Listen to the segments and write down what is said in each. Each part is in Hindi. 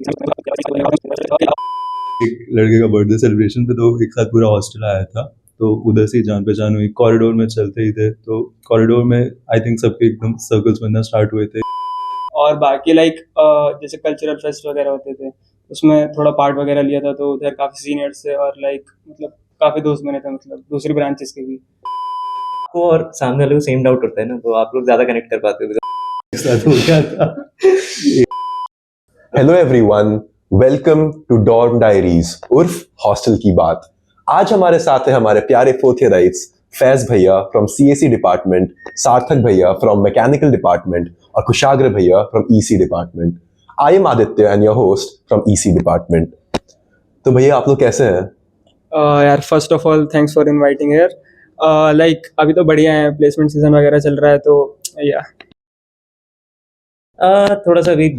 एक लड़के का बर्थडे सेलिब्रेशन पे तो एक साथ पूरा हॉस्टल आया था, तो उधर से ही जान पहचान हुई। कॉरिडोर में चलते ही थे, तो कॉरिडोर में आई थिंक सबके एकदम सर्कल्स बनना स्टार्ट हुए थे। और बाकी लाइक जैसे कल्चरल फेस्ट वगैरह होते थे, उसमें थोड़ा पार्ट वगैरह लिया था, तो उधर काफ़ी सीनियर्स थे और लाइक मतलब काफ़ी दोस्त बने थे, मतलब दूसरी ब्रांचेस के भी। को और सामने वाले को सेम डाउट होता है ना, तो आप लोग ज्यादा कनेक्ट कर पाते हो। एक साथ हो गया था। Hello everyone, welcome to dorm diaries उर्फ हॉस्टल की बात। आज हमारे साथ है हमारे प्यारे फोर्थ ईयराइट्स फैज भैया फ्रॉम सीएससी डिपार्टमेंट, सार्थक भैया फ्रॉम मैकेनिकल डिपार्टमेंट और कुशाग्र भैया from EC department. I am Aditya and your host from EC department. तो भैया आप लोग कैसे हैं? यार first of all thanks for inviting here. Like अभी तो बढ़िया है, प्लेसमेंट सीजन वगैरह चल रहा है, तो या थोड़ा सा अभी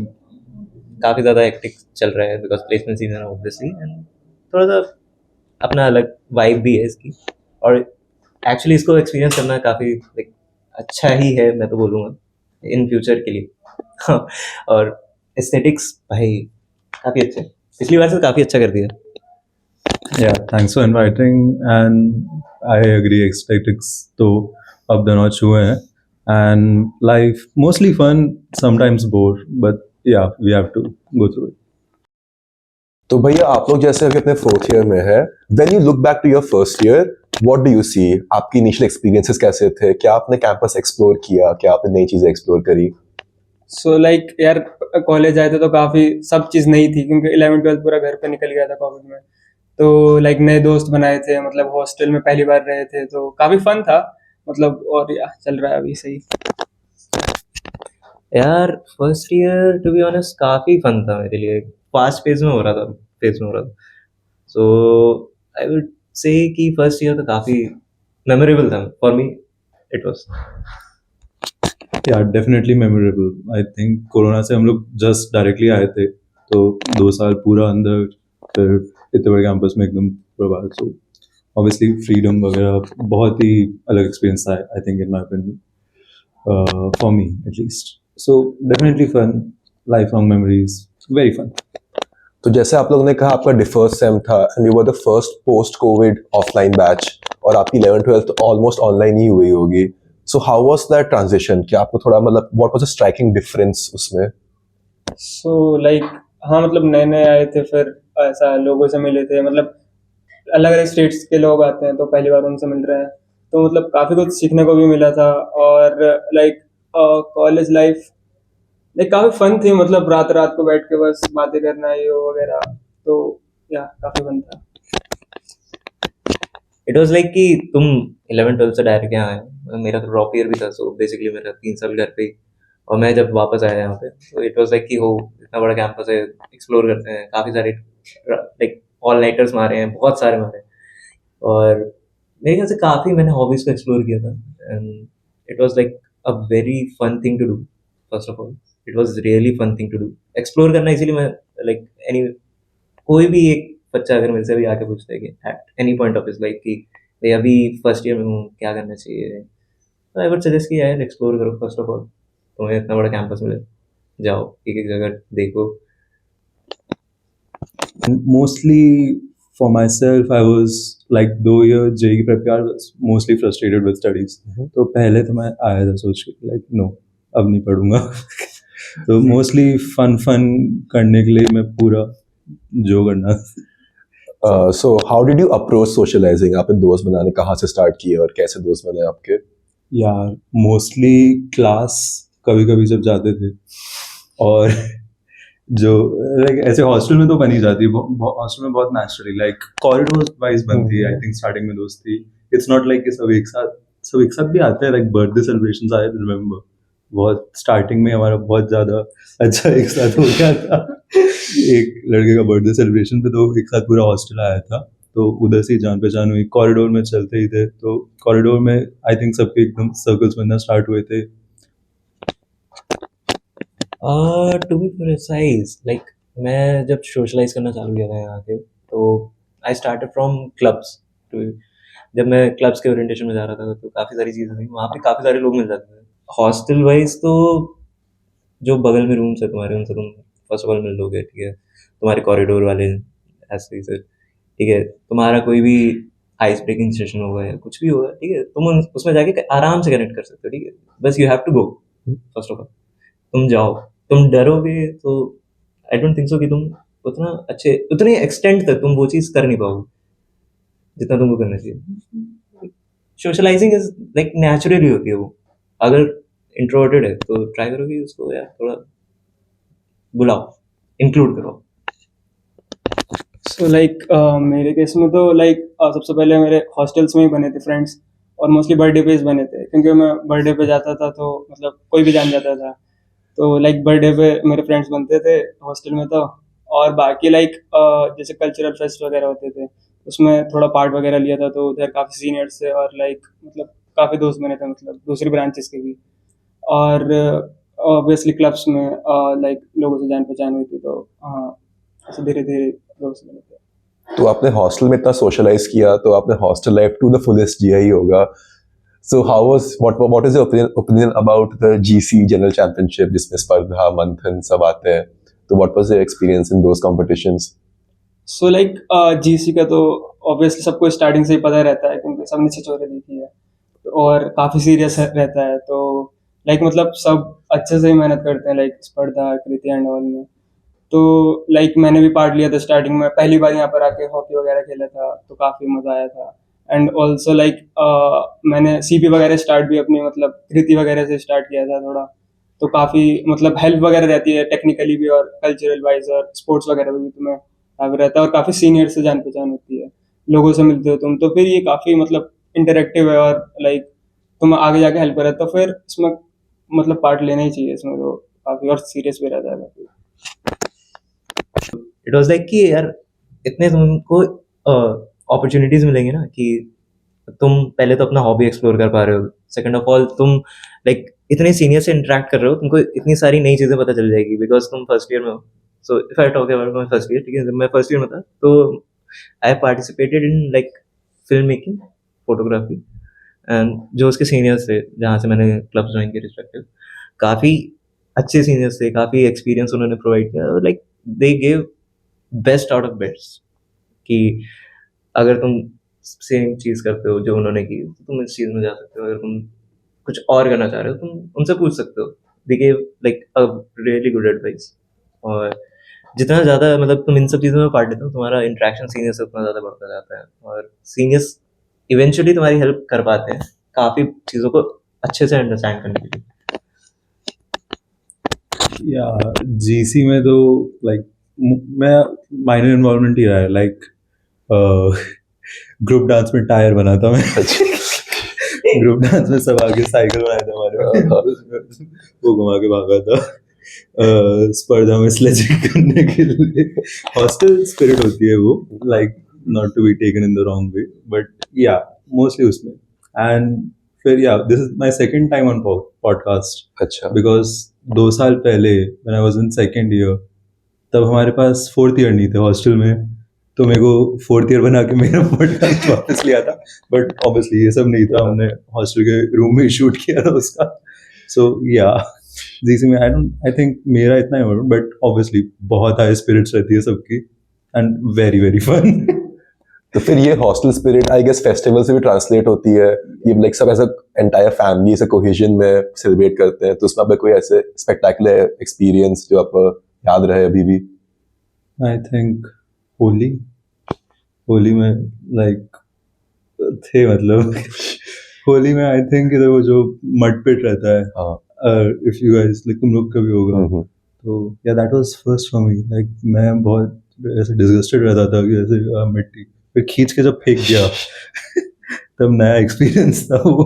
काफी ज्यादा हेक्टिक चल रहा है बिकॉज प्लेसमेंट सीजन है ऑब्वियसली, एंड थोड़ा सा अपना अलग वाइब भी है इसकी, और एक्चुअली इसको एक्सपीरियंस करना काफी लाइक अच्छा ही है, मैं तो बोलूँगा इन फ्यूचर के लिए। हाँ, और एस्थेटिक्स भाई काफी अच्छे हैं, पिछली बार से काफी अच्छा कर दिया। Yeah, thanks for inviting, and I agree. Aesthetics तो अब the notch हुए हैं, and life mostly fun, sometimes bored, but yeah, we have to go through it. तो भैया आप लोग जैसे अभी अपने फोर्थ ईयर में है, when you look back to your first year, what do you see? आपकी इनिशियल एक्सपीरियंसेस कैसे थे? क्या आपने कैंपस एक्सप्लोर किया? क्या आपने नई चीजें एक्सप्लोर करी? सो लाइक यार कॉलेज आए थे तो काफ़ी सब चीज़ नई थी, क्योंकि 11वीं 12वीं पूरा घर पे निकल गया था कोविड में। तो लाइक नए दोस्त बनाए थे, मतलब हॉस्टल में पहली बार रहे थे, तो काफ़ी फन था मतलब। और या चल रहा है अभी सही। यार first year to be honest काफी फन था मेरे लिए, फास्ट पेस में हो रहा था, सो आई वुड से कि फर्स्ट ईयर तो काफी मेमोरेबल था for me, it was. Yeah, definitely memorable. I think corona से हम लोग जस्ट डायरेक्टली आए थे, तो 2 साल पूरा अंदर, फिर इतने बड़े कैंपस में एकदम पूरा बाहर। सो ऑब्वियसली फ्रीडम वगैरह बहुत ही अलग एक्सपीरियंस था, I think in my opinion, for me at least. So definitely fun, life long memories, very fun. तो जैसे आप लोगों ने कहा आपका फर्स्ट सेम था and you were the first post COVID offline batch, और आपकी 11th 12th ऑलमोस्ट ऑनलाइन ही हुई होगी। So how was that transition? क्या आपको थोड़ा मतलब what was the striking difference उसमें? सो लाइक हाँ, मतलब नए नए आए थे, फिर ऐसा लोगों से मिले थे, मतलब अलग अलग स्टेट्स के लोग आते हैं तो पहली बार उनसे मिल रहे हैं, तो मतलब काफ़ी कुछ सीखने को भी मिला था। और लाइक कॉलेज लाइफ लाइक काफ़ी फन थी, मतलब रात रात को बैठ के बस बातें करना ये वो वगैरह, तो या काफ़ी फन था। इट वाज लाइक कि तुम 11th 12th से डायरेक्ट यहाँ आए, मेरा तो ड्रॉप ईयर भी था, सो बेसिकली मेरा 3 साल घर पे ही, और मैं जब वापस आया यहाँ पे तो इट वाज लाइक कि हो इतना बड़ा कैंपस है, एक्सप्लोर करते हैं, काफ़ी सारे लाइक ऑल नाइटर्स मारे हैं, बहुत सारे मारे हैं, और मेरे ख्याल से काफ़ी मैंने हॉबीज़ को एक्सप्लोर किया था, and it was like a very fun thing to do. First of all it was really fun thing to do, explore करना, इसीलिए मैं लाइक एनी कोई भी एक बच्चा अगर मेरे से भी आके पूछता है कि at any point of his life कि भाई अभी फर्स्ट ईयर में हूँ, क्या करना चाहिए, तो आई वुड सजेस्ट कि यार एक्सप्लोर करो। फर्स्ट ऑफ ऑल तुम्हें इतना बड़ा कैंपस मिले, जाओ एक एक जगह देखो। Mostly for myself, I was like 2 year JEE prep year, was mostly frustrated with studies. तो पहले तो मैं आया था सोच के like no, अब नहीं पढ़ूंगा। तो मोस्टली फन करने के लिए मैं पूरा जो करना। So how did you approach socializing? आपने दोस्त बनाने कहाँ से स्टार्ट किए और कैसे दोस्त बने आपके? यार मोस्टली क्लास कभी कभी जब जाते थे, और जो लाइक ऐसे हॉस्टल में तो बनी जाती है, हॉस्टल में बहुत नेचुरली लाइक कॉरिडोर वाइज बनती है। आई थिंक स्टार्टिंग में दोस्ती, इट्स नॉट लाइक कि सब एक साथ भी आते हैं, like birthday celebrations I remember बहुत स्टार्टिंग में हमारा बहुत ज़्यादा अच्छा एक साथ हो गया था। एक लड़के का बर्थडे सेलिब्रेशन पे तो एक साथ पूरा हॉस्टल आया था, तो उधर से ही जान पहचान हुई। कॉरिडोर में चलते ही थे, तो कॉरिडोर में आई थिंक सबके एकदम सर्कल्स बनना स्टार्ट हुए थे। टू बी प्रिसाइज लाइक मैं जब सोशलाइज करना चालू किया था यहाँ के, तो आई स्टार्टेड फ्रॉम क्लब्स। जब मैं क्लब्स के ओरिएंटेशन में जा रहा था तो काफ़ी सारी चीज़ें थी वहाँ पे, काफ़ी सारे लोग मिल जाते थे। हॉस्टल वाइज तो जो बगल में रूम्स है तुम्हारे, उनसे तुम फर्स्ट ऑफ ऑल मिल लोगे, ठीक है, तुम्हारे कॉरिडोर वाले ऐसे ही सर, ठीक है, तुम्हारा कोई भी आइस ब्रेकिंग सेशन होगा या कुछ भी होगा, ठीक है, तुम उसमें जाके आराम से कनेक्ट कर सकते हो, ठीक है, बस you have to go first of all, तुम जाओ, तुम डरोगे तो आई डोंट थिंक सो कि तुम उतने एक्सटेंड तक तुम वो चीज़ कर नहीं पाओगे जितना तुमको करना चाहिए। सोशलाइजिंग इज लाइक नेचुरली होती है वो, अगर इंट्रोवर्टेड है तो ट्राई करोगे उसको यार थोड़ा बुलाओ, इंक्लूड करो। सो लाइक मेरे केस में तो लाइक सबसे पहले मेरे हॉस्टल्स में ही बने थे फ्रेंड्स, और मोस्टली बर्थडे पे ही बने थे, क्योंकि मैं बर्थडे पे जाता था तो मतलब कोई भी जान जाता था, तो लाइक बर्थडे पे मेरे फ्रेंड्स बनते थे हॉस्टल में तो। और बाकी लाइक जैसे कल्चरल फेस्ट वगैरह होते थे उसमें थोड़ा पार्ट वगैरह लिया था, तो उधर काफ़ी सीनियर्स थे और लाइक मतलब काफ़ी दोस्त बने थे, मतलब दूसरी ब्रांचेस के भी। और ऑब्वियसली क्लब्स में लाइक लोगों से जान पहचान हुई थी, तो हाँ ऐसे धीरे धीरे दोस्त बने थे। तो आपने हॉस्टल में इतना सोशलाइज किया, तो आपने hostel life to the fullest जिया ही होगा। So how was what is your opinion about the GC general championship, जिसमें स्पर्धा मंथन सब आते हैं, तो what was your experience in those competitions? So like GC का तो ऑब्वियसली सबको स्टार्टिंग से ही पता रहता है, क्योंकि सबने छिछोरे देखी है, और काफ़ी सीरियस रहता है, तो लाइक मतलब सब अच्छे से ही मेहनत करते हैं, लाइक स्पर्धा कृति एंड ऑल में। तो लाइक मैंने भी पार्ट लिया था स्टार्टिंग में, पहली बार यहाँ पर आके हॉकी वगैरह खेला था, तो काफ़ी मज़ा आया था। एंड ऑल्सो लाइक मैंने सीपी वगैरह स्टार्ट भी अपनी मतलब कृति वगैरह से स्टार्ट किया था थोड़ा, तो काफ़ी मतलब हेल्प वगैरह रहती है टेक्निकली भी और कल्चरल वाइज, और स्पोर्ट्स वगैरह में भी तुम्हें आगे रहता है, और काफ़ी सीनियर से जान पहचान होती है, लोगों से मिलते हो तुम, तो फिर ये काफ़ी मतलब इंटरेक्टिव है, और लाइक तुम आगे जाके हेल्प करे, तो फिर इसमें मतलब पार्ट लेना ही चाहिए इसमें, तो काफ़ी और सीरियस भी रहता है काफ़ी। इट वाज लाइक कि यार इतने तुमको अपॉर्चुनिटीज मिलेंगे ना कि तुम पहले तो अपना हॉबी एक्सप्लोर कर पा रहे हो, सेकंड ऑफ ऑल तुम लाइक इतने सीनियर से इंटरेक्ट कर रहे हो, तुमको इतनी सारी नई चीज़ें पता चल जाएगी बिकॉज तुम फर्स्ट ईयर में हो। So if I talk about my first year, ठीक है, जब मैं फर्स्ट ईयर में था तो I participated in like film making, photography, and जो उसके सीनियर्स थे जहाँ से मैंने क्लब ज्वाइन किया रिस्पेक्टिव, काफ़ी अच्छे सीनियर्स थे, काफ़ी एक्सपीरियंस उन्होंने प्रोवाइड किया, like they gave best out of best कि अगर तुम सेम चीज़ करते हो जो उन्होंने की तो तुम इस चीज़ में जा सकते हो, अगर तुम कुछ और करना चाह रहे हो तुम उनसे पूछ सकते हो, they gave like a really good advice. और जितना ज़्यादा मतलब तुम इन सब चीज़ों में पार्ट लेते हो, तुम्हारा इंटरेक्शन सीनियर से उतना ज़्यादा बढ़ता जाता है, और सीनियर्स इवेंचुअली तुम्हारी हेल्प कर पाते हैं काफ़ी चीज़ों को अच्छे से अंडरस्टैंड करने के लिए। या जीसी में तो लाइक मैं माइनर इन्वॉल्वमेंट ही रहा है, लाइक ग्रुप डांस में टायर बना था मैं। ग्रुप डांस में सब आगे साइकिल बनाए थे हमारे, वो घुमा के भागा था। स्पर्धा में स्लेजिंग करने के लिए हॉस्टल स्पिरिट होती है वो, like not to be taken in the wrong way, but yeah mostly उसमें। एंड फिर yeah this is my second time on podcast, अच्छा, बिकॉज 2 साल पहले when I was in second year, तब हमारे पास फोर्थ ईयर नहीं थे हॉस्टल में, तो मेरे को फोर्थ ईयर बना के मेरा पॉडकास्ट वापस लिया था, बट ऑब्वियसली ये सब नहीं था, हमने हॉस्टल के रूम में ही शूट किया था उसका। सो या जीसी में आई थिंक मेरा इतना ही, बट ऑब्वियसली बहुत हाई स्पिरिट्स रहती है सबकी, एंड वेरी वेरी फन। तो फिर ये hostel spirit I guess festival से भी ट्रांसलेट होती है, ये लाइक सब ऐसा एंटायर फैमिली ऐसे कोहेजन में सेलिब्रेट करते हैं, तो उसमें आपका कोई ऐसे स्पेक्टेकुलर एक्सपीरियंस जो आपको याद रहे अभी भी? आई थिंक होली में लाइक थे मतलब होली में आई थिंक इधर वो जो मड पिट रहता है, हाँ, इफ यू गाइस लाइक तुम लोग कभी होगा, तो या that was first for me, like मैं बहुत ऐसे डिसगस्टेड रहता था कि ऐसे मिट्टी फिर खींच के जब फेंक दिया तब नया एक्सपीरियंस था वो।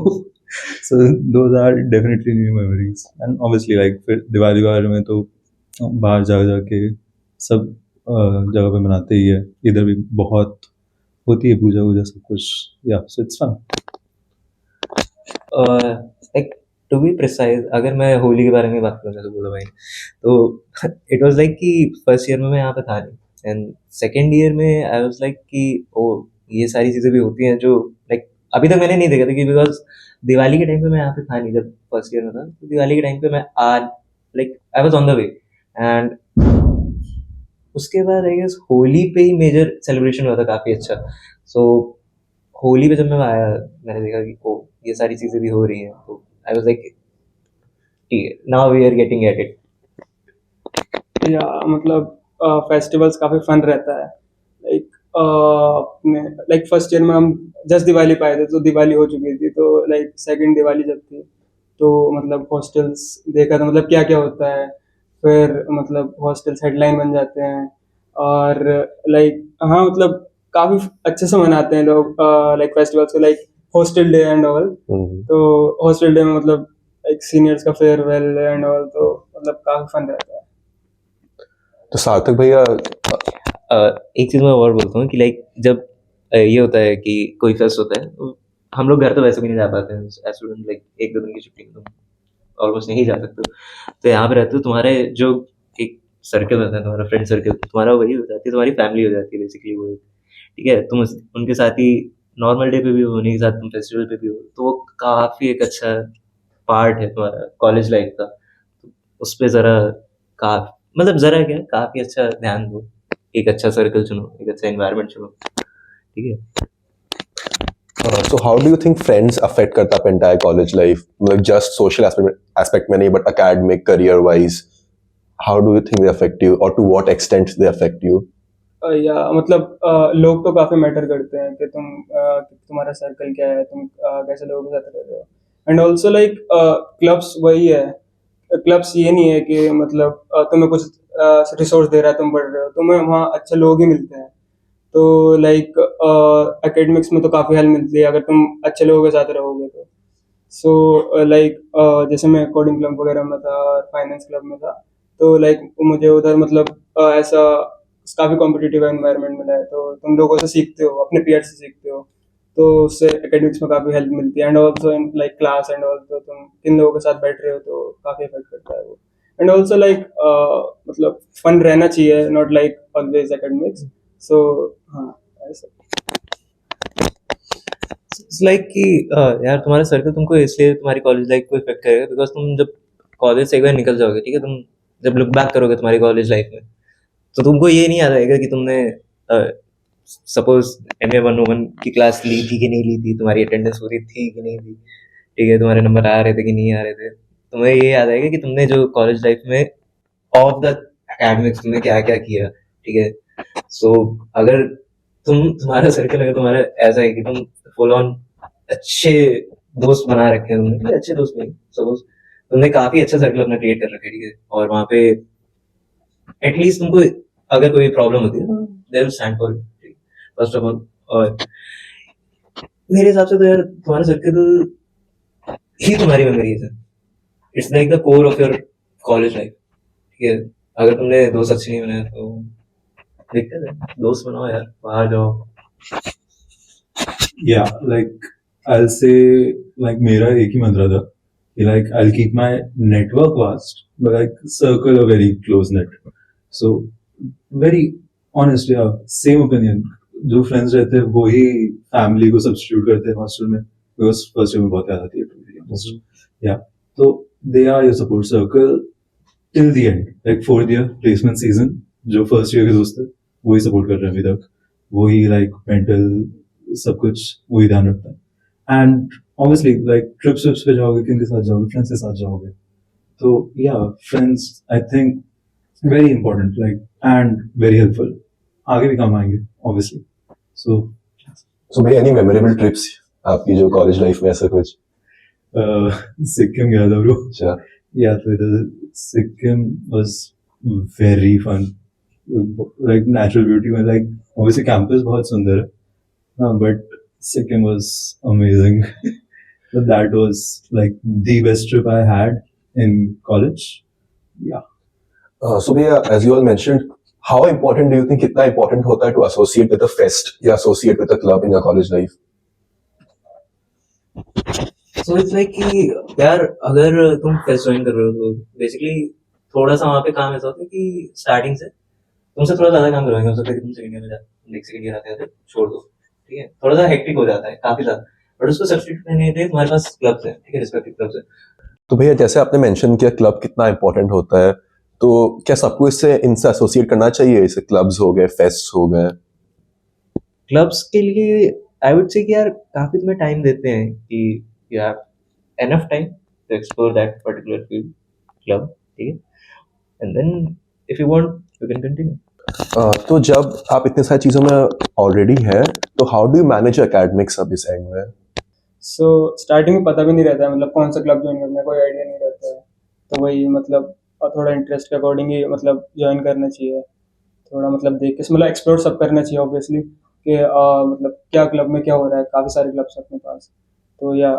So those are definitely new memories, and obviously like फिर दिवाली वगैरह में तो बाहर जा जाके सब जगह पे मनाते ही है, इधर भी बहुत होती है पूजा वूजा सब कुछ, yeah so it's fun. Like to be precise, अगर मैं होली के बारे में बात करूँ जैसे बोला भाई ने, तो इट वाज लाइक कि फर्स्ट ईयर में मैं यहाँ पे था नहीं, एंड सेकेंड ईयर में आई वाज लाइक कि ओ ये सारी चीज़ें भी होती हैं जो लाइक अभी तक मैंने नहीं देखा था, कि बिकॉज दिवाली के टाइम पे मैं यहाँ पे था नहीं जब फर्स्ट ईयर में था, तो दिवाली के टाइम पे मैं आज like I was on the way, and उसके बाद आई गेस होली पे ही मेजर सेलिब्रेशन हुआ था काफ़ी अच्छा। सो होली पे जब मैं आया, मैंने देखा कि ओ ये सारी चीज़ें भी हो रही हैं, तो आई वाज लाइक ठीक है, now we are getting at it. Yeah मतलब फेस्टिवल्स काफ़ी फन रहता है। लाइक अपने लाइक फर्स्ट ईयर में हम जस्ट दिवाली पाए थे, तो दिवाली हो चुकी थी, तो लाइक सेकंड दिवाली जब थी, तो मतलब हॉस्टल्स देखा था मतलब क्या क्या होता है। फिर मतलब हॉस्टल्स हेडलाइन बन जाते हैं, और लाइक हाँ मतलब काफ़ी अच्छे से मनाते हैं लोग लाइक फेस्टिवल्स को, like hostel day and all. Hmm. तो हॉस्टल डे में मतलब एक सीनियर्स का फेयरवेल एंड ऑल, तो मतलब काफ़ी फन रहता है। तो सार्थक भैया, एक चीज़ मैं और बोलता हूँ कि लाइक जब ये होता है कि कोई फेस्ट होता है, तो हम लोग घर तो वैसे भी नहीं जा पाते हैं एज स्टूडेंट, लाइक एक दो दिन की छुट्टी में तुम ऑलमोस्ट नहीं जा सकते हो। तो यहाँ पे रहते हो, तुम्हारे जो एक सर्कल होता है, तुम्हारा फ्रेंड सर्कल, तुम्हारा वही हो जाती है, तुम्हारी फैमिली हो जाती है बेसिकली वो एक। ठीक है, तुम उनके साथ ही नॉर्मल डे पे भी हो, उन्हीं के साथ तुम फेस्टिवल पे भी हो, तो वो काफ़ी एक अच्छा पार्ट है तुम्हारा कॉलेज लाइफ का। तो उस पे ज़रा का मतलब ज़रा क्या काफ़ी अच्छा ध्यान दो, एक अच्छा सर्कल चुनो, एक अच्छा एनवायरनमेंट चुनो। ठीक है। so how do you think friends affect करता है entire college life, मतलब just social aspect में नहीं, but academic career wise, how do you think they affect you, or to what extent they affect you? या मतलब लोग तो काफ़ी मैटर करते हैं कि कि तुम्हारा सर्कल क्या है, तुम कैसे लोगों के साथ रह रहे हो। एंड ऑल्सो लाइक क्लब्स वही है, क्लब्स ये नहीं है कि मतलब तुम्हें कुछ रिसोर्स दे रहा है, तुम पढ़ रहे हो, तुम्हें वहाँ अच्छे लोग ही मिलते हैं। तो लाइक एकेडमिक्स में तो काफ़ी हेल्प मिलती है अगर तुम अच्छे लोगों के साथ रहोगे तो। सो लाइक जैसे मैं कोडिंग क्लब वगैरह में था और फाइनेंस क्लब में था, तो लाइक मुझे उधर मतलब ऐसा काफ़ी कॉम्पिटिटिव एनवायरनमेंट मिला है, तो तुम लोगों से सीखते हो, अपने पीयर से सीखते हो, तो उससे एकेडमिक्स में काफ़ी हेल्प मिलती है। And also in like class and all, तो तुम किन लोगों के साथ बैठ रहे हो तो काफ़ी इफेक्ट करता है वो। एंड ऑल्सो लाइक मतलब फन रहना चाहिए, नॉट लाइक ऑलवेज एकेडमिक्स। सो हाँ, ऐसा। इट्स लाइक कि यार तुम्हारा सर्कल तुमको इसलिए तुम्हारी कॉलेज लाइफ को इफेक्ट करेगा बिकॉज तुम जब कॉलेज से एक बार निकल जाओगे, ठीक है, तुम जब लुक बैक करोगे तुम्हारी कॉलेज लाइफ में, तो तुमको ये नहीं याद आएगा कि तुमने सपोज MA 101 की क्लास ली थी कि नहीं ली थी, तुम्हारी अटेंडेंस पूरी थी कि नहीं थी, ठीक है, तुम्हारे नंबर आ रहे थे कि नहीं आ रहे थे। तुम्हें ये याद आएगा कि तुमने जो कॉलेज लाइफ में ऑफ द एकेडमिक्स तुमने क्या क्या किया। ठीक है, सो अगर तुम्हारा सर्कल अगर तुम्हारा ऐसा है कि तुम फुल ऑन अच्छे दोस्त बना रखे हैं, तुमने अच्छे दोस्त नहीं, सपोज तुमने काफी अच्छा सर्कल अपना क्रिएट कर रखा है, ठीक है, और वहाँ पे एटलीस्ट तुमको अगर कोई प्रॉब्लम होती है they will stand for you first of all. और मेरे हिसाब से तो यार तुम्हारा सर्कल ही तुम्हारी मेमोरीज है, it's like the core of your college life. ठीक है, अगर तुमने दोस्त अच्छे नहीं बनाए तो दिक्कत है, दोस्त बनाओ यार, बाहर जाओ। Yeah, like I'll say, like मेरा एक ही मंत्र था कि like I'll keep my network vast, but like circle a very close net. So very honest, yeah, same opinion. जो फ्रेंड्स रहते हैं वही फैमिली को सब्स्टिट्यूट करते हैं हॉस्टल में, बिकॉज फर्स्ट ईयर में बहुत याद आती है। या तो they are your support circle till the end, like fourth year placement season, जो फर्स्ट ईयर के दोस्त है वही सपोर्ट कर रहे हैं अभी तक, वही लाइक मेंटल सब कुछ वही ध्यान रखता है। एंड ऑब्वियसली लाइक ट्रिप्स पे जाओगे, किन के साथ जाओगे, फ्रेंड्स के साथ जाओगे, तो या friends I think very important, like and very helpful, आगे भी काम आएंगे ऑब्वियसली। So भैया, any memorable trips आपकी जो कॉलेज लाइफ में, ऐसा कुछ? सिक्किम गया था ब्रो, अच्छा। या फिर Sikkim was very fun, like natural beauty में, लाइक ऑब्वियसली कैंपस बहुत सुंदर है, हाँ, but Sikkim was amazing. That was like the best trip I had in college. Yeah So भैया, as you all mentioned, how important do you think, कितना important होता है to associate with a fest या associate with a club in your college life? So it's like कि यार अगर तुम फेस्ट ज्वाइन कर रहे हो तो बेसिकली थोड़ा सा वहाँ पे काम ऐसा होता है कि स्टार्टिंग से तुमसे थोड़ा ज्यादा काम करवाएंगे, हो सकता है कि तुम सेकंड ईयर में जाते, सेकंड ईयर आते आते छोड़ दो, ठीक है, थोड़ा सा हेक्टिक हो जाता है काफी ज्यादा, बट उसको सब्स्टिट्यूट करने के लिए तुम्हारे पास क्लब्स है, ठीक है, रिस्पेक्टिव क्लब्स है। तो भैया, जैसे आपने मेंशन किया क्लब कितना इंपॉर्टेंट होता है, तो क्या सबको इससे इनसे एसोसिएट करना चाहिए, जैसे क्लब्स हो गए, फेस्ट हो गए? क्लब्स के लिए आई वुड से कि यार काफ़ी तुम्हें टाइम देते हैं कि you have enough time to explore that particular field club, ठीक है, and then if you want you can continue. तो जब आप इतने सारी चीज़ों में ऑलरेडी हैं, तो how do you manage academics अब इस एंड में? सो स्टार्टिंग में पता भी नहीं रहता है, मतलब कौन सा क्लब ज्वाइन करना है, कोई आइडिया नहीं रहता है। तो वही मतलब थोड़ा इंटरेस्ट के अकॉर्डिंग ही मतलब ज्वाइन करना चाहिए। थोड़ा मतलब देख के मतलब एक्सप्लोर सब करना चाहिए ऑब्वियसली कि मतलब क्या क्लब में क्या हो रहा है, काफ़ी सारे क्लब्स हैं अपने पास। तो या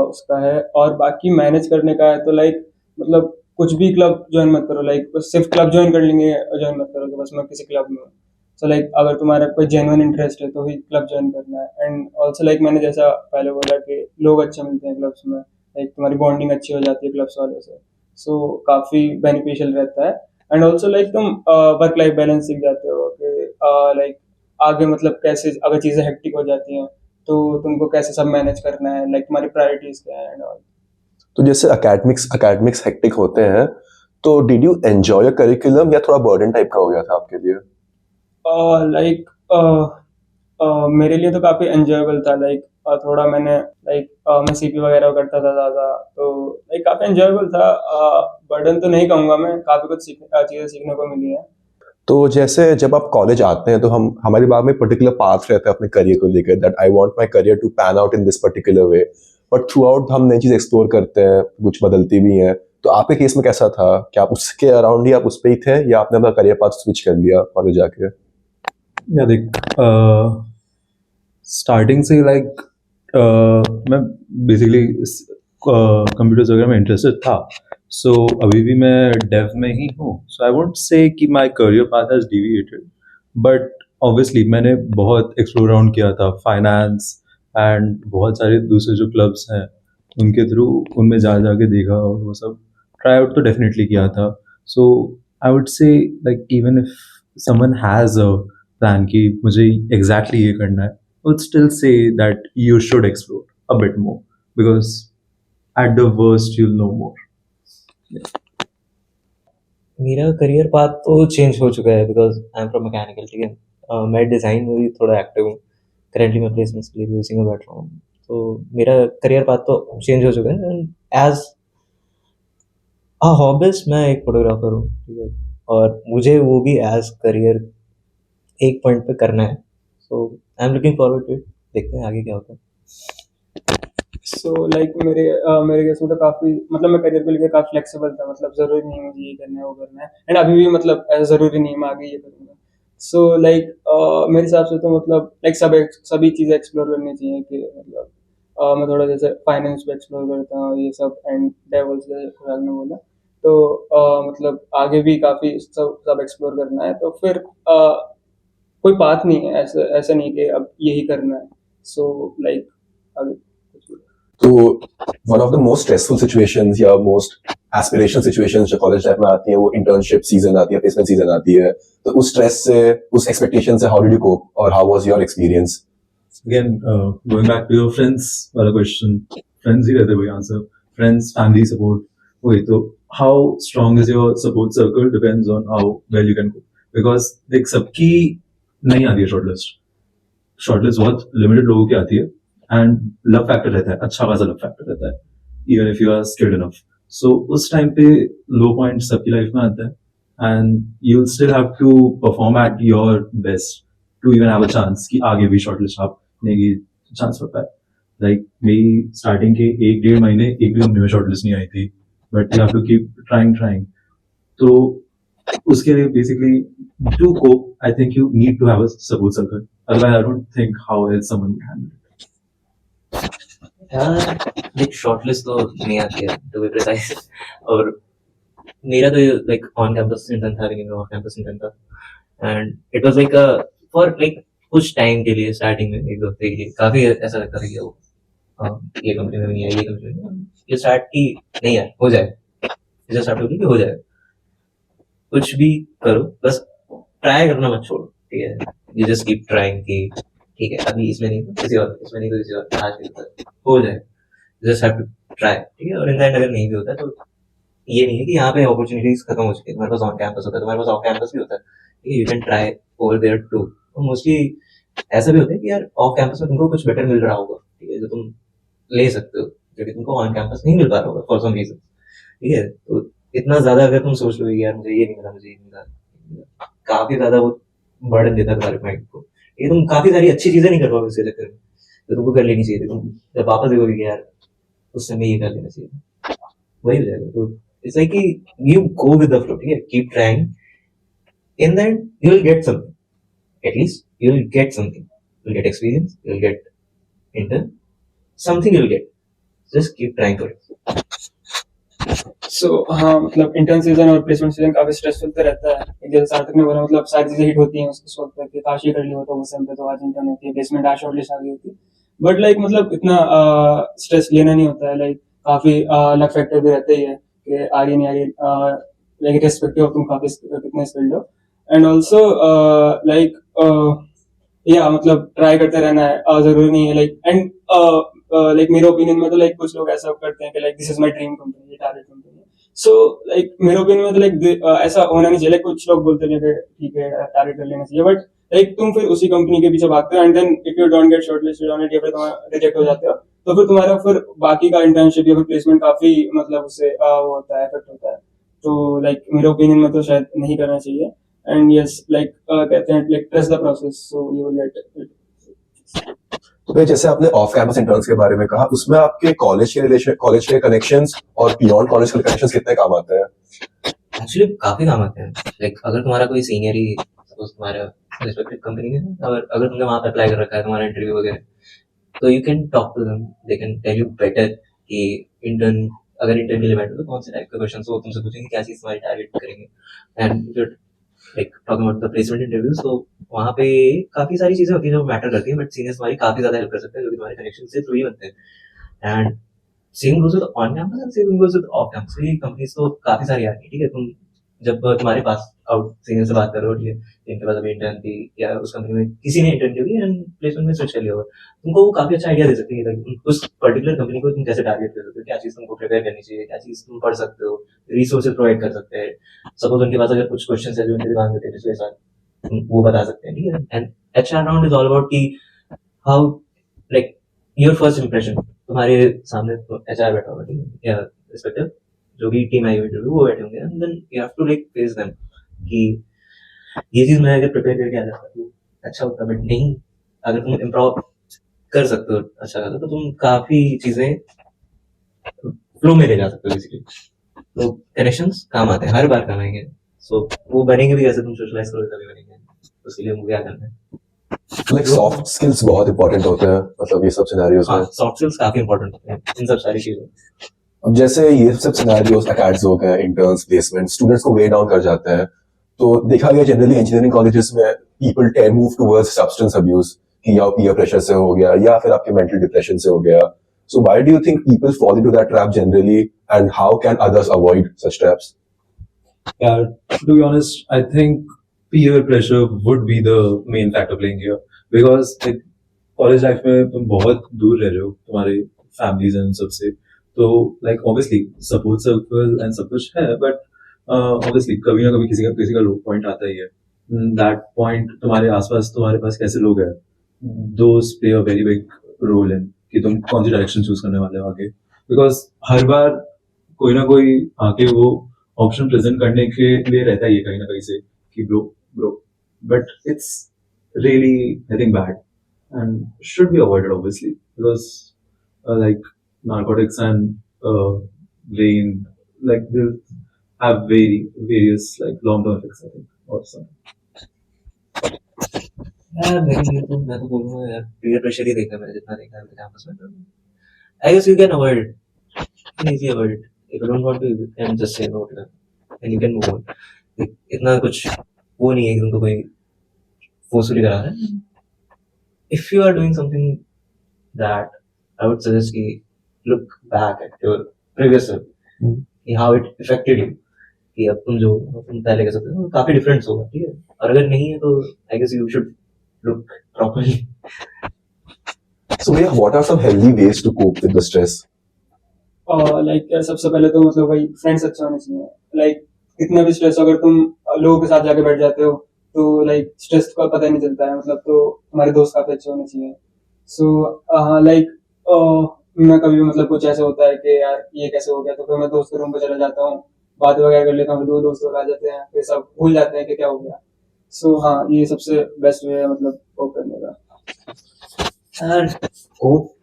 उसका है। और बाकी मैनेज करने का है तो लाइक मतलब कुछ भी क्लब ज्वाइन मत करो, लाइक बस सिर्फ क्लब ज्वाइन कर लेंगे, ज्वाइन मत करो कि बस मैं किसी क्लब में हूँ। सो लाइक अगर तुम्हारा कोई जेन्युइन इंटरेस्ट है तो ही क्लब ज्वाइन करना है। एंड ऑल्सो लाइक मैंने जैसा पहले बोला कि लोग अच्छे मिलते हैं क्लब्स में, लाइक तुम्हारी बॉन्डिंग अच्छी हो जाती है क्लब्स वालों से। सो काफ़ी बेनिफिशियल रहता है। एंड ऑल्सो लाइक तुम वर्क लाइफ बैलेंस सीख जाते हो कि लाइक आगे मतलब कैसे अगर चीज़ें हेक्टिक हो जाती हैं तो तुमको कैसे सब मैनेज करना है, लाइक तुम्हारी प्रायोरिटीज क्या है एंड ऑल। तो जैसे एकेडमिक्स हेक्टिक होते हैं, तो डिड यू एंजॉय करिकुलम या थोड़ा बर्डन टाइप का हो गया था आपके लिए? लाइक मेरे लिए तो काफ़ी एंजॉयबल था। लाइक थोड़ा मैंने लाइक मैं सीपी वगैरह करता था ज़्यादा, तो लाइक काफ़ी एंजॉयबल था। बर्डन तो नहीं कहूँगा मैं, काफ़ी कुछ चीज़ें सीखने को मिली हैं। तो जैसे जब आप कॉलेज आते हैं, तो हम हमारे दिमाग में पर्टिकुलर पाथ रहता है अपने करियर को लेकर, that I want my career to pan out in this particular way, but throughout हम नई चीज़ एक्सप्लोर करते हैं, कुछ बदलती भी हैं। तो आपके केस में कैसा था? क्या आप उसके अराउंड ही आप उस पे ही थे, या आपने अपना करियर पाथ स्विच कर लिया कॉलेज जाके? या देख, स्टार्टिंग से लाइक मैं बेसिकली कंप्यूटर्स वगैरह में इंटरेस्टेड था। सो अभी भी मैं डेव में ही हूँ। सो आई वोंट से कि my career path has deviated, but obviously मैंने बहुत एक्सप्लोर राउंड किया था फाइनेंस एंड बहुत सारे दूसरे जो क्लब्स हैं उनके थ्रू, उनमें जा जाके देखा और वो सब ट्राई आउट तो डेफिनेटली किया था। So I would say like even if someone has a plan कि मुझे एग्जैक्टली ये करना है, would still say that you should explore a bit more, because at the worst you'll know more. मेरा करियर पाथ तो चेंज हो चुका है because I am from mechanical, ठीक है। मैं डिज़ाइन में भी थोड़ा एक्टिव हूँ। करेंटली मैं प्लेसमेंट्स के लिए भी उसी में बैठ रहा हूँ। तो मेरा करियर पाथ तो चेंज हो चुका है। एंड एज अ हॉबिस मैं एक फोटोग्राफर हूँ, ठीक है, और मुझे वो भी एज करियर एक पॉइंट पे करना है। So I am looking forward to it. देखते हैं आगे क्या होता है। सो लाइक मेरे केस में तो काफ़ी मतलब मैं करियर को लेकर काफ़ी फ्लेक्सिबल था। मतलब ज़रूरी नहीं है मुझे ये करना है वो करना है, एंड अभी भी मतलब ऐसा ज़रूरी नहीं है मैं आगे ये करूँगा। सो लाइक मेरे हिसाब से तो मतलब लाइक सभी चीज़ें एक्सप्लोर करनी चाहिए कि मतलब मैं थोड़ा जैसे फाइनेंस भी एक्सप्लोर करता हूँ ये सब, एंड डेवल्स जैसे खुराक ने बोला। तो मतलब आगे भी काफ़ी सब सब एक्सप्लोर करना है। तो फिर कोई बात नहीं है, ऐसा ऐसा नहीं कि अब यही करना है। सो लाइक आगे कुछ भी। तो one of the most stressful situations या मोस्ट एस्पिरेशनल सिचुएशंस जो कॉलेज लाइफ में आती है, वो इंटर्नशिप सीजन आती है, प्लेसमेंट सीजन आती है। तो उस स्ट्रेस से, उस एक्सपेक्टेशन से हाउ डिड यू कोप, और how was your experience? Again, going back to your friends वाला question, friends ही रहते हैं वही आंसर। Friends, family support, वही तो how strong is your support circle depends on how well you can cope, because देख सबकी नहीं आती है शॉर्टलिस्ट बहुत लिमिटेड लोगों की आती है, एंड लव फैक्टर रहता है, अच्छा खासा लव फैक्टर रहता है, even if you are skilled enough. So उस टाइम पे लो पॉइंट सबकी लाइफ में आता है, and you still have to perform at your best to even have a chance कि आगे भी शॉर्टलिस्ट आपने की चांस होता है। लाइक मेरी स्टार्टिंग के 1-1.5 महीने एक भी कंपनी में शॉर्टलिस्ट नहीं आई थी, but you have to keep trying. तो उसके लिए basically to cope I think you need to have a support circle, otherwise I don't think how else someone can handle it. यार देख शॉर्टलिस्ट तो नहीं आती है टू बी प्रिसाइज। और मेरा तो लाइक ऑन कैंपस इंटर्न था, लेकिन ऑफ कैंपस इंटर्न था। And it was like for like कुछ टाइम के लिए, स्टार्टिंग में 1-2 हफ्ते के लिए काफी ऐसा लगता था कि वो ये कंपनी में नहीं है, ये कंपनी में ये स्टार्ट की नहीं है, हो जाए, इसे स्टार्ट होगी कि हो जाए। कुछ भी करो, बस ट्राई करना मत छोड़ो, ठीक है। यू जस्ट कीप ट्राइंग कि ठीक है अभी इसमें नहीं तो किसी और, इसमें नहीं तो किसी और, आज भी हो जाए। जस्ट हैव टू ट्राई, ठीक है। और इन द एंड अगर नहीं भी होता है तो ये नहीं है कि यहाँ पे अपॉर्चुनिटीज खत्म हो चुकी है, तुम्हारे पास ऑन कैंपस होता है, तुम्हारे पास ऑफ कैंपस भी होता है, ठीक है, you can try over there too. Mostly ऐसा भी होता है कि यार ऑफ कैंपस में तुमको कुछ बेटर मिल रहा होगा, ठीक है, जो तुम ले सकते हो, जो कि तुमको ऑन कैंपस नहीं मिल पा रहा होगा फॉर सम रीजन, ठीक है। तो इतना ज्यादा अगर तुम सोच लो कि यार मुझे ये नहीं मिला, मुझे ये नहीं मिला, काफी ज्यादा वो बर्डन देता है तुम्हारे माइंड को, ये तुम काफी सारी अच्छी चीजें नहीं कर पाओगे इसके चक्कर में, तो तुमको कर लेनी चाहिए थी। तुम जब वापस देखोगे कि यार उस समय ये कर लेना चाहिए, वही हो जाएगा। तो इट्स लाइक कि you go with the flow, ठीक है, keep trying, in the end you will get something, at least you will get something, you will get experience, you will get intern, something you will get, just keep trying for it. So हाँ, मतलब इंटर्न सीजन और प्लेसमेंट सीजन काफी स्ट्रेसफुल तो रहता है। जैसे सार्थक ने बोला, मतलब सारी चीजें हिट होती हैं उस वक्त पे कि काश ये कर लिया होता उस टाइम पे, तो आज इंटर्न होती है, प्लेसमेंट आज शॉर्टलिस्ट आ गई होती है। बट लाइक मतलब इतना स्ट्रेस लेना नहीं होता है। लाइक काफी लक फैक्टर भी रहता ही है कि आ रही नहीं आ रही, लाइक रिस्पेक्टिव ऑफ तुम काफी कितने स्किल्ड हो। एंड ऑल्सो लाइक या मतलब ट्राई करते रहना है, जरूरी नहीं है। लाइक एंड लाइक मेरे ओपिनियन में तो लाइक कुछ लोग ऐसा करते हैं कि like this is my dream company, ये टारगेट कंपनी है। सो लाइक मेरे ओपिनियन में तो लाइक ऐसा होना नहीं चाहिए। Like, कुछ लोग बोलते हैं कि ठीक है टारगेट कर लेना चाहिए, बट लाइक तुम फिर उसी कंपनी के पीछे भागते हो, and then if you don't get shortlisted on it या फिर तुम रिजेक्ट हो जाते हो, तो फिर तुम्हारा फिर बाकी का इंटर्नशिप या फिर प्लेसमेंट काफी मतलब उससे वो होता है, इफेक्ट होता है। तो लाइक मेरे ओपिनियन में तो शायद नहीं करना चाहिए। एंड यस, लाइक कहते हैं like trust the process, so you will gate. तो जैसे आपने ऑफ कैंपस इंटर्न्स के बारे में कहा, उसमें आपके कॉलेज के कनेक्शंस और बियॉन्ड कॉलेज के कनेक्शंस कितने काम आते हैं? एक्चुअली काफी काम आते हैं। लाइक अगर तुम्हारा कोई सीनियर ही सपोज तुम्हारा रिस्पेक्टिव कंपनी में है, और अगर तुमने वहां पे अप्लाई कर रखा है, तुम्हारा इंटरव्यू वगैरह, तो you can talk to them, they can tell you better कि इंटर्न, अगर इंटर्न के लिए बैठो तो कौन से टाइप के क्वेश्चन वो तुमसे पूछेंगे, क्या चीज तुम्हारी टारगेट करेंगे। And like talking about the placement interviews, तो वहाँ पे काफी सारी चीजें होती हैं जो मैटर करती हैं, बट सीनियर्स तुम्हारी काफी ज्यादा हेल्प कर सकते हैं, जो कि तुम्हारे कनेक्शन से थ्रू ही बनते हैं। And same goes with on campus and same goes with off campus. ये कंपनीज तो काफी सारी आ रही है, ठीक है। तुम जब तुम्हारे पास आउट सीनियर से बात कर रहे हो, ठीक है, जिनके पास अभी इंटर्न थी या उस कंपनी में किसी ने इंटर्न की एंड प्लेसमेंट में स्विच कर लिया होगा, तुमको वो काफी अच्छा आइडिया दे सकते हैं कि उस पर्टिकुलर कंपनी को तुम कैसे टारगेट कर सकते हो, क्या चीज तुमको प्रिपेयर करनी चाहिए, क्या चीज तुम पढ़ सकते हो, रिसोर्सेज प्रोवाइड कर सकते हैं। सपोज उनके पास अगर कुछ क्वेश्चन है जो उनके दिमाग में थे पिछले साल, वो बता सकते हैं, ठीक है। And HR round is all about कि how like your first impression, तुम्हारे सामने एचआर बैठा होगा, ठीक है, या रिस्पेक्टिव जो भी टीम आई हुई इंटरव्यू वो बैठे होंगे, and then you have to like face them कि ये चीज मैं अगर प्रिपेयर करके आ जाता तो अच्छा होता, बट नहीं, अगर तुम इम्प्रूव कर सकते हो अच्छा खासा, तो तुम काफी चीजें फ्लो में ले जा सकते हो बेसिकली। तो कनेक्शंस काम आते हैं, हर बार काम आएंगे। सो वो बनेंगे भी कैसे, तुम सोशलाइज करोगे तभी बनेंगे, उसके लिए हमको क्या करना है। लाइक सॉफ्ट स्किल्स बहुत इंपॉर्टेंट होते हैं, मतलब ये सब सिनेरियोस में। सॉफ्ट स्किल्स काफी इंपॉर्टेंट होते हैं इन सब सारी चीजों में। अब जैसे ये सब सिनेरियोस एकेड्स हो गए, इंटर्न्स, प्लेसमेंट, स्टूडेंट्स को वे डाउन कर जाते हैं, तो देखा गया जनरली इंजीनियरिंग कॉलेजेस में people tend move towards substance abuse, कि या पीयर प्रेशर से हो गया या फिर आपके मेंटल डिप्रेशन से हो गया। So why do you think people fall into that trap generally, and how can others avoid such traps? Yeah, to be honest, I think peer pressure would be the main factor playing here, because like college life में तुम बहुत दूर रह रहे हो तुम्हारे फैमिलीज एंड सबसे, तो like obviously support circle and सब कुछ है, बट ऑब्वियसली कभी ना कभी किसी का लो पॉइंट आता ही है। दैट पॉइंट तुम्हारे आसपास तुम्हारे पास कैसे लोग हैं, those play a very big role in कि तुम कौन सी डायरेक्शन चूज करने वाले हो आगे, बिकॉज हर बार कोई ना कोई आके वो ऑप्शन प्रेजेंट करने के लिए रहता ही है कहीं ना कहीं से कि bro bro, but it's really I think bad and should be avoided obviously, because like narcotics and brain, like they have various like long term effects I think or something. यार मैं तो बोलूँगा यार, पीयर प्रेशर ही देखा मैंने जितना देखा है कैंपस में, तो I guess you can avoid it, you can easily avoid it. If you don't want to, you can just say no to them and you can move on. इतना कुछ वो नहीं है कि तुमको कोई फोर्सफुली करा रहा है। If you are doing something that I would suggest कि look back at your previous self, कि how it affected you, कि अब तुम पहले कह सकते हो काफी डिफरेंस होगा, ठीक है। और अगर नहीं है तो I guess you should look properly. So yeah, what are some healthy ways to cope with the stress? Like सबसे पहले तो मतलब भाई फ्रेंड्स अच्छे होने चाहिए। लाइक कितना भी स्ट्रेस हो, अगर तुम लोगों के साथ जाके बैठ जाते हो तो लाइक स्ट्रेस का पता ही नहीं चलता है, मतलब तो तुम्हारे दोस्त काफी अच्छे होने चाहिए। सो लाइक मैं कभी भी मतलब कुछ ऐसा होता है कि यार ये कैसे हो गया, तो फिर मैं दोस्त के रूम पे चला जाता हूँ, बात वगैरह कर लेता हूँ, फिर दो दोस्त और आ जाते हैं, फिर सब भूल जाते हैं कि क्या हो गया। सो हाँ, ये सबसे बेस्ट वे है मतलब वो करने का। यार कोप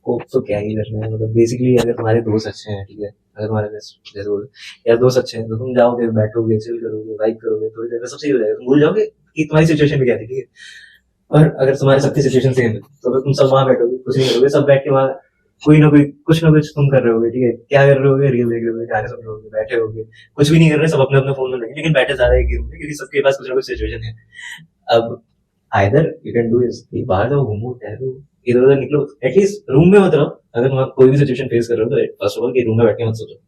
कोप तो क्या ही करना है, मतलब बेसिकली अगर तुम्हारे दोस्त अच्छे हैं, ठीक है, अगर तुम्हारे बेस्ट जैसे बोले यार दोस्त अच्छे हैं, तो तुम जाओगे, बैठोगे, चिल करोगे, वाइब करोगे, थोड़ी देर में सब सही हो जाएगा, तुम भूल जाओगे कि तुम्हारी सिचुएशन भी क्या थी, ठीक है। और अगर तुम्हारे सबकी सिचुएशन सेम है तो फिर तुम सब वहां बैठोगे, कुछ नहीं करोगे, सब बैठ के वहां कोई ना कुछ तुम कर रहे होगे, ठीक है, क्या कर रहे होगे, रील देख रहे होगे, गाने सुन रहे होगे, बैठे होगे, कुछ भी नहीं कर रहे, सब अपने अपने फोन में लगे, लेकिन बैठे सारे एक ही रूम में, क्योंकि सबके पास कुछ ना कुछ सिचुएशन है। अब either you can do is कि बाहर जाओ, घूमो, टहलो, इधर उधर निकलो, एटलीस्ट रूम में मत रहो। अगर तुम कोई भी सिचुएशन फेस कर रहे हो तो फर्स्ट ऑफ ऑल कि रूम में बैठ के मत सोचो,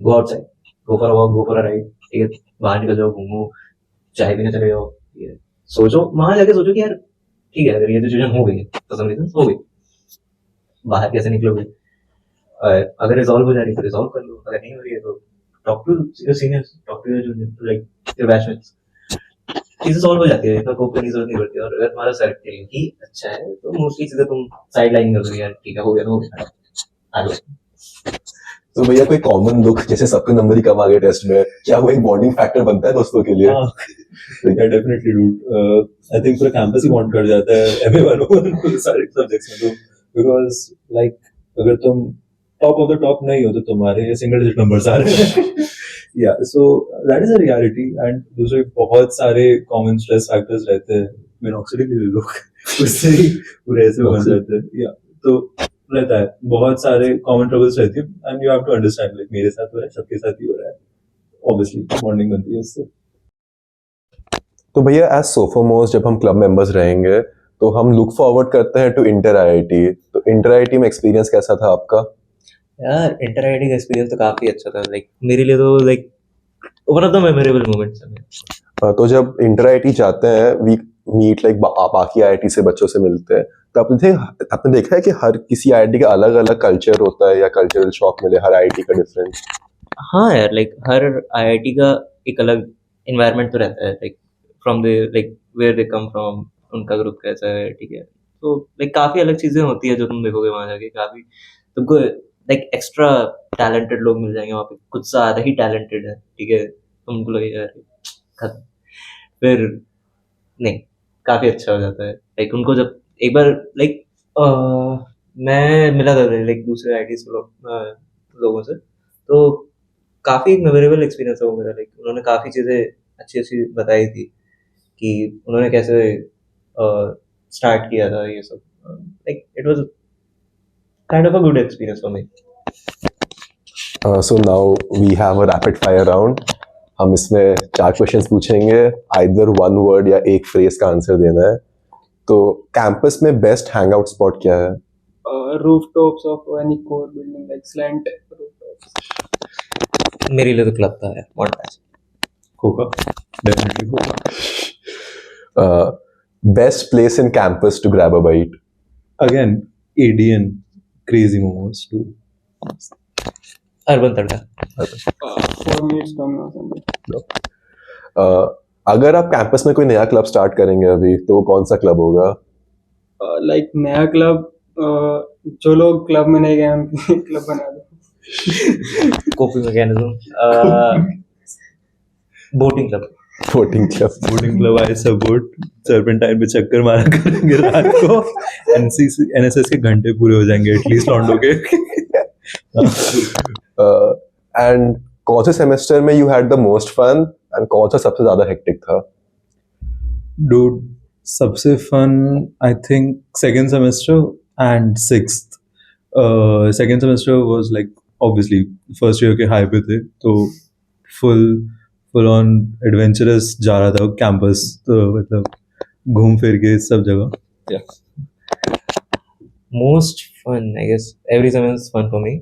go outside, go for a walk, go for a ride, ठीक है, बाहर निकल जाओ, घूमो, चाय पीने चले जाओ, ठीक है, सोचो, वहां जाके सोचो कि यार ठीक है, अगर ये सिचुएशन हो गई है तो सम रीजन हो गई, बाहर कैसे निकलोगे, अगर रिजॉल्व हो जा रही है तो रिजॉल्व कर लो, अगर नहीं हो रही है तो talk to your seniors, talk to your junior, like your batchmates, चीजें सॉल्व हो जाती है, इतना कोप करने की जरूरत नहीं पड़ती। और अगर तुम्हारा सर्कल ही अच्छा है तो मोस्टली चीजें तुम साइड लाइन कर दोगे, यार ठीक है, हो गया तो हो गया, आगे। तो भैया कोई कॉमन दुख, जैसे सबके नंबर ही कम आ गए टेस्ट में, क्या वो एक बॉन्डिंग फैक्टर बनता है दोस्तों के लिए? Yeah, definitely, dude. I think पूरा कैंपस ही बॉन्ड कर जाता है एमए वालों को सारे सब्जेक्ट्स में, तो बिकॉज लाइक अगर तुम टॉप ऑफ द टॉप नहीं हो तो तुम्हारे सिंगल डिजिट नंबर्स आ रहे हैं। या so that is a reality. And दूसरे बहुत सारे कॉमन स्ट्रेस फैक्टर्स रहते हैं, मिनॉक्सिडिल ले लो उससे ही पूरे ऐसे बन जाते हैं। या तो रहता है, बहुत सारे कॉमन ट्रबल्स रहती है, and you have to understand like मेरे साथ हो रहा है, सबके साथ ही हो रहा है, ऑब्वियसली बॉन्डिंग बनती है उससे। तो भैया एज सोफोमोस जब हम क्लब मेंबर्स रहेंगे तो हम लुक फॉरवर्ड करते हैं टू इंटर आईआईटी, तो इंटर आईआईटी में एक्सपीरियंस कैसा था आपका? यार इंटर आईआईटी का एक्सपीरियंस तो काफी अच्छा था, लाइक मेरे लिए तो like one of the memorable moments है। तो जब इंटर आईआईटी जाते हैं वी मीट लाइक बाकी आईआईटी से बच्चों से मिलते हैं, तो आपने देखा है कि हर किसी आईआईटी का अलग अलग कल्चर होता है, या कल्चरल शॉक मिले हर आईआईटी का डिफरेंट? हाँ यार, लाइक हर आईआईटी का एक अलग इन्वायरमेंट तो रहता है, like from the like where they come from, उनका ग्रुप कैसा है, ठीक है, तो लाइक काफी अलग चीजें होती है जो तुम देखोगे वहां जाके, काफी तुमको लाइक एक्स्ट्रा टैलेंटेड लोग मिल जाएंगे वहाँ पे, कुछ ज्यादा ही टैलेंटेड है, ठीक है, तुमको लगेगा यार खत्म, फिर नहीं, काफी अच्छा हो जाता है। लाइक उनको जब एक बार लाइक मैं मिला था लाइक दूसरे आईटी के लोगों से, तो काफी मेमोरेबल एक्सपीरियंस था वो मेरा, लाइक उन्होंने काफी चीजें अच्छी अच्छी बताई थी कि उन्होंने कैसे स्टार्ट किया था ये सब, like it was kind of a good experience for me. So now we have a rapid fire round. हम इसमें 4 क्वेश्चंस पूछेंगे, आइदर वन वर्ड या एक फ्रेज का आंसर देना है। तो कैंपस में बेस्ट हैंगआउट स्पॉट क्या है? Rooftops of any core building, like slant rooftops. मेरे लिए तो क्लब था यार, मॉन्टाज। होगा, डेफिनेटली होगा। Best place in campus to grab a bite? Again, ADN, crazy momos too. Urban Tadka. For me, it's Domino's only. अगर आप कैंपस में कोई नया क्लब स्टार्ट करेंगे अभी, तो कौन सा क्लब होगा? Like नया क्लब, जो लोग क्लब में नहीं गए उनके क्लब बना दो। Copy mechanism, boating club. Voting club. Boating club I support. Serpentine पे चक्कर मारा करेंगे रात को, एनसीसी एनएसएस के घंटे पूरे हो जाएंगे एटलीस्ट लॉन्डो के। एंड कौन से सेमेस्टर में you had the most fun, and कौन सा सबसे ज्यादा हेक्टिक था? Dude, सबसे fun I think second semester and sixth. Second semester was like obviously first year के हाई पे थे, तो फुल ऑन एडवेंचरस जा रहा था कैंपस, तो मतलब घूम फिर के सब जगह। Most fun, I guess. Every summer is fun for me.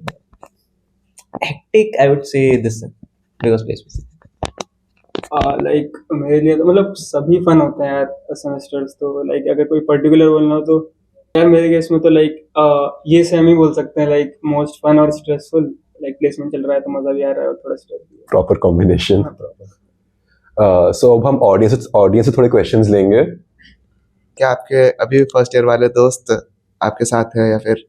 Hectic, I would say this sem, because place visit. Like मेरे लिए तो मतलब सभी फन होते हैं यार सेमेस्टर्स, तो लाइक अगर कोई पर्टिकुलर बोलना हो तो यार मेरे केस में तो लाइक ये सेम ही बोल सकते हैं, लाइक मोस्ट फन और स्ट्रेसफुल। लाइक प्लेसमेंट चल रहा है तो मजा भी आ रहा है और थोड़ा स्ट्रेस भी है। Proper combination. हाँ, सो अब हम ऑडियंस से थोड़े क्वेश्चंस लेंगे। क्या आपके अभी फर्स्ट ईयर वाले दोस्त आपके साथ है या फिर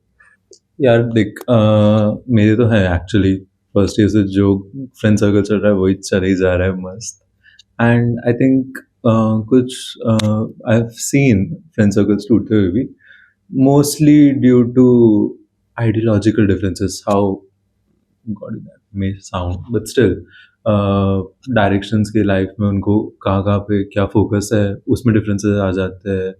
यार देख मेरे तो हैं एक्चुअली, फर्स्ट ईयर से जो फ्रेंड सर्कल चल रहा है वही चले ही जा रहा है मस्त। एंड आई थिंक कुछ I have seen friend circles टूटते हुए भी, mostly due to ideological differences, how god that may sound, but still directions के लाइफ में उनको कहाँ पे क्या फोकस है उसमें डिफरेंसेस आ जाते हैं,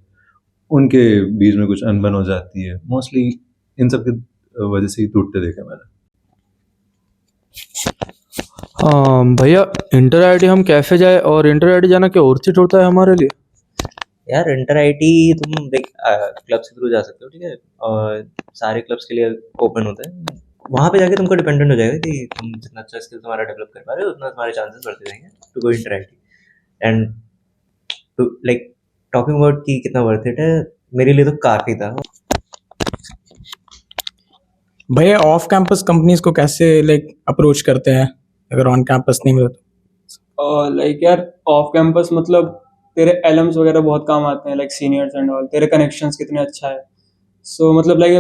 उनके बीच में कुछ अनबन हो जाती है, मोस्टली इन सब की वजह से ही टूटते देखे मैंने। भैया इंटर आईटी हम कैफे जाए, और इंटर आईटी जाना क्या और चीज होता है हमारे लिए? यार इंटर आईटी तुम देख क्लब्स के थ्रू जा सकते हो, ठीक है, और सारे क्लब्स के लिए ओपन होते हैं। वहाँ पे जाके तुमको डिपेंडेंट हो जाएगा कि तुम जितना अच्छा स्किल तुम्हारा डेवलप कर पा रहे हो उतना तुम्हारे चांसेस बढ़ते जाएंगे to go inter IT. And to like talking about कि कितना वर्थ इट है, मेरे लिए तो काफ़ी था। भैया ऑफ कैंपस कंपनीज को कैसे लाइक अप्रोच करते हैं अगर ऑन कैंपस नहीं मिले तो? और लाइक यार ऑफ कैंपस मतलब तेरे एलम्स वगैरह बहुत काम आते हैं, लाइक सीनियर्स एंड ऑल, तेरे कनेक्शंस कितने अच्छा है। सो मतलब लाइक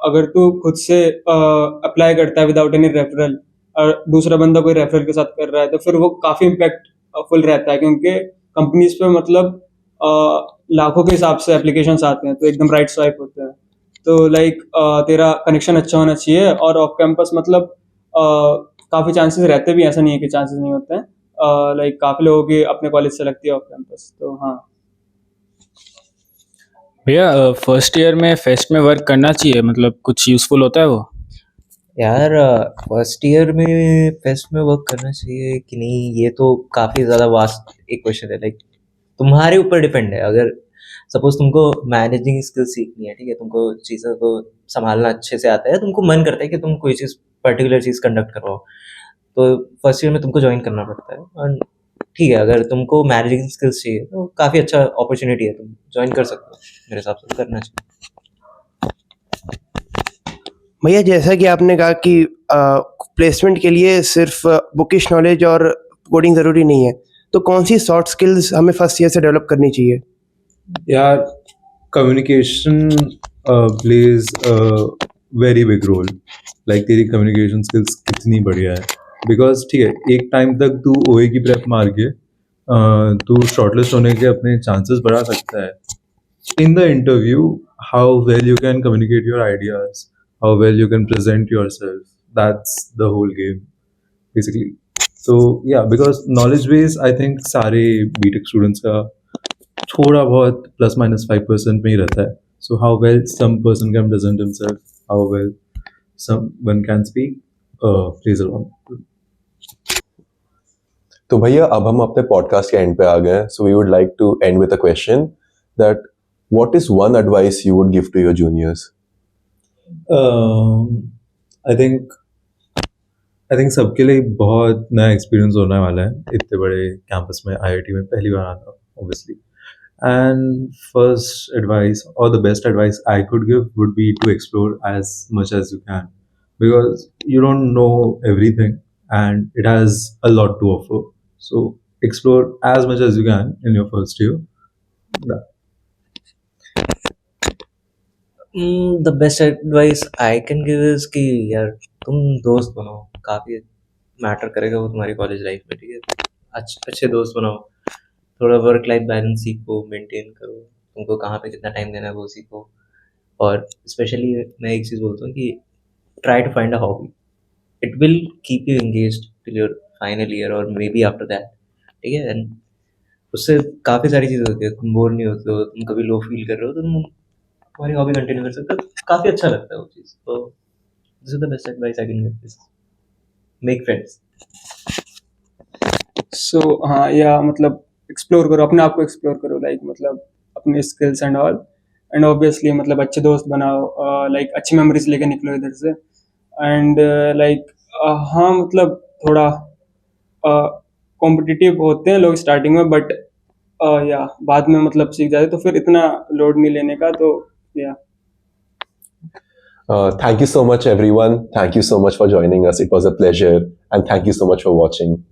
अगर तू खुद से अप्लाई करता है विदाउट एनी रेफरल, और दूसरा बंदा कोई रेफरल के साथ कर रहा है, तो फिर वो काफ़ी इम्पैक्टफुल रहता है, क्योंकि कंपनीज पे मतलब लाखों के हिसाब से एप्लीकेशंस आते हैं, तो एकदम राइट स्वाइप होते हैं। तो लाइक तेरा कनेक्शन अच्छा होना चाहिए, और ऑफ कैंपस मतलब काफ़ी चांसेस रहते भी हैं, ऐसा नहीं है कि चांसेस नहीं होते हैं। लाइक काफ़ी लोगों की अपने कॉलेज से लगती है ऑफ कैंपस, तो हाँ। भैया फर्स्ट ईयर में फेस्ट में वर्क करना चाहिए, मतलब कुछ यूजफुल होता है वो? यार फर्स्ट ईयर में फेस्ट में वर्क करना चाहिए कि नहीं, ये तो काफ़ी ज़्यादा वास्ट एक क्वेश्चन है। लाइक तुम्हारे ऊपर डिपेंड है। अगर सपोज तुमको मैनेजिंग स्किल सीखनी है, ठीक है, तुमको चीज़ों को संभालना अच्छे से आता है, तुमको मन करता है कि तुम कोई चीज़ पर्टिकुलर चीज़ कंडक्ट करवाओ, तो फर्स्ट ईयर में तुमको ज्वाइन करना पड़ता है। और ठीक है, अगर तुमको मैनेजिंग स्किल्स चाहिए तो काफ़ी अच्छा अपॉर्चुनिटी है, तुम ज्वाइन कर सकते हो, मेरे हिसाब से करना चाहिए। भैया जैसा कि आपने कहा कि प्लेसमेंट के लिए सिर्फ बुकिश नॉलेज और कोडिंग ज़रूरी नहीं है, तो कौन सी सॉफ्ट स्किल्स हमें फर्स्ट ईयर से डेवलप करनी चाहिए? यार communication plays a very big role. Like तेरी कम्युनिकेशन स्किल्स कितनी बढ़िया है, बिकॉज ठीक है एक टाइम तक तू ओए की प्रेप मार के तू शॉर्टलिस्ट होने के अपने चांसेस बढ़ा सकता है। In the interview, how well you can communicate your ideas, how well you can present yourself, that's the whole game basically. So yeah, because knowledge base I think सारे BTech students का थोड़ा बहुत plus minus 5% में ही रहता है. So how well some person can present himself, how well someone can speak, plays a role. तो भैया अब हम अपने पॉडकास्ट के एंड पे आ गए हैं, so we would like to end with a question that what is one advice you would give to your juniors? I think सबके लिए बहुत नया एक्सपीरियंस होने वाला है इतने बड़े कैंपस में, आईआईटी में पहली बार आना ऑब्वियसली। एंड फर्स्ट एडवाइस और the best advice I could give would be to explore as much as you can, because you don't know everything and it has a lot to offer. So explore as much as you can in your first year. The best advice I can give is कि यार तुम दोस्त बनाओ, काफ़ी मैटर करेगा वो तुम्हारी कॉलेज लाइफ में, ठीक है। अच्छे दोस्त बनाओ, थोड़ा वर्क लाइफ बैलेंस सीखो, मेंटेन करो, तुमको कहाँ पे कितना टाइम देना है वो सीखो। और स्पेशली मैं एक चीज़ बोलता हूँ कि try to find a hobby, it will keep you engaged till your final year और मे बी आफ्टर दैट, ठीक है। एंड उससे काफ़ी सारी चीज़ें होती है, तुम बोर नहीं होते हो, तुम कभी लो फील कर रहे हो तो तुम तुम्हारी हॉबी कंटिन्यू कर सकते हो, काफ़ी अच्छा लगता है वो चीज़। तो this is the best advice I can give, this make friends. So हाँ, या मतलब एक्सप्लोर करो, अपने आप को एक्सप्लोर करो, लाइक मतलब अपने skills and all, and obviously मतलब अच्छे दोस्त बनाओ, लाइक अच्छी मेमोरीज लेके निकलो इधर से। एंड लाइक हाँ मतलब थोड़ा कॉम्पिटिटिव होते हैं लोग स्टार्टिंग में, बट या बाद में मतलब सीख जाते, तो फिर इतना लोड नहीं लेने का, तो या Thank you so much, everyone. Thank you so much for joining us. It was a pleasure. And thank you so much for watching.